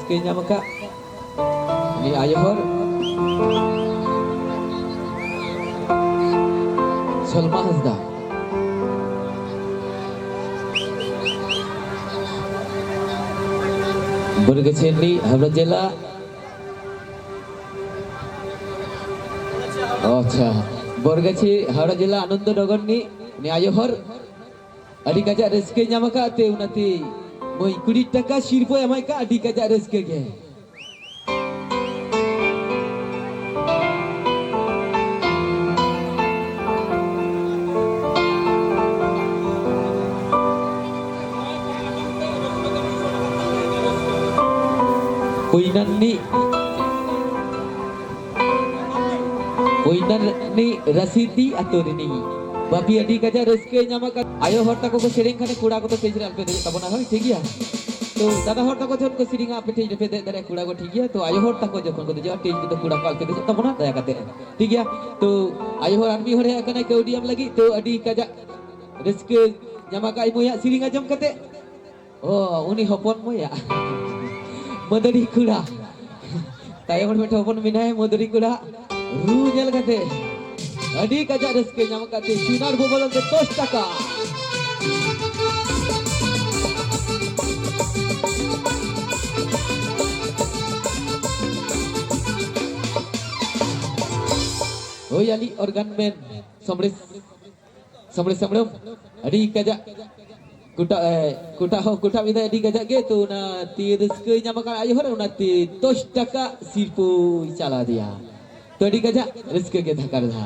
rizki nya maka ni ayo hor Salma Hasda bergeser ni Haura Jela. আচ্ছা বরগাছি হাওড়া জেলা Anandanagar ni ayo hor adi kajak rezeki nya maka te unati moi 20 টাকা sirpo emai ka adi kajak rezeki ge Kuinan ni rasidi atau ini babi adi kaja rezeki nya maka ayo horta ko sering khane kuda ko to tejra alpe de tabona hoy ঠিক গিয়া তো দাদা horta ko jon ko siringa ape tej de dare kuda ko ঠিক গিয়া তো ayo horta ko jokhon ko jawa tej to kuda ko alpe de tabona daya kate ঠিক গিয়া তো ayo hor army hore akana kaudiam lagi to adi kaja rezeki nya maka ai moya siringa jam kate oh uni hopon moya modari kuda tayo hor meta hopon minai modari kuda ru nyal kate adi kajak rezeki nya maka te sinar bobolon te 10 টাকা Oi ali organ band sambil adi kajak kuta vida adi kajak ge tu na ti rezeki nya maka ayo hore na ti 10 টাকা sirpu chala dia to adi kajak rezeki ge dhakar dha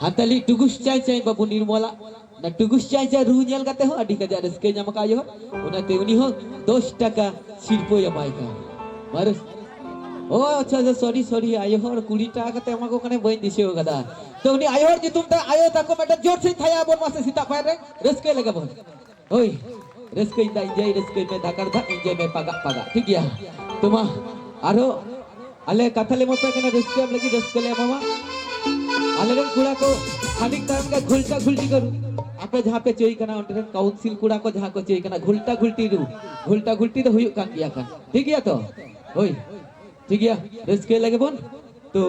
Hantali tugus cai babu nirmola na tugus cai ru nyal kate ho adi kaja rezeki nya maka ayo unate uni ho 10 টাকা sirpo emai ka marus oh acha sorry ayo hor 20 টাকা kate amako kane bain diseo kada to uni ayo hor jitum ta ayo ta ko meta jor se thaya bon mase sita pair re rezeki lega bon oi rezeki ta enjoy rezeki me dhakar dha enjoy me paga ঠিক gya tuma aro ale kathale mo pe kana rezeki am lagi rezeki le mama आलेरन कुड़ा को खानिक time का घुलटा घुलटी करू आपे जहां पे चोई कना ओंटेरन काउंसिल कुड़ा को जहां को चोई कना घुलटा घुलटी तो हुयुक कान गिया कान ठीक गया तो होय ठीक गया रसके लगे बोन तो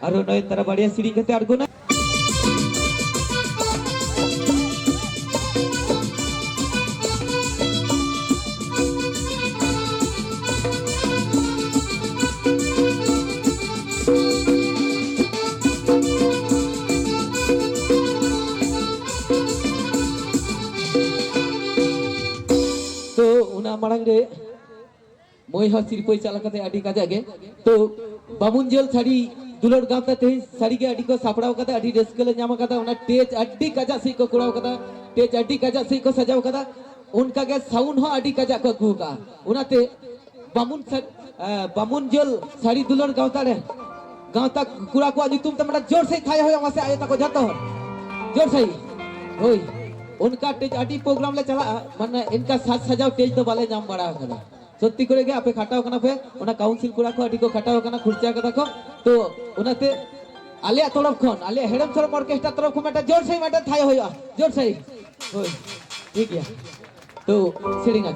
आरो नय तारा बाड़िया सिरी कते आड़गो ना marang de moi ho sirpoi chala kate adi kaja ge to bamunjel sari dulor gawta te sari ge adi ko saprao kate adi reskele nyama kata una tej adi kaja sei ko kurao kata tej adi kaja sei ko sajao kata unka ge sound ho adi kaja ko ku ka unate bamunjel sari dulor gawta kura ko adi tum tamara jor sei thaya hoy amase ayata ko jato jor sei hoy उनका stage आटी programme ले चला माने इनका साज सजाव stage तो बाले नाम बड़ा कदा सत्ती करे गे आपे खाटाव कना पे उना काउंसिल कुड़ा को आटी को खाटाव कना खुर्चा कदा को तो उनाते आले तरफ खन आले हेडम सर ऑर्केस्ट्रा तरफ को मेटा जोर से मेटा थाय होया जोर से होय ठीक है तो सेरिंग आ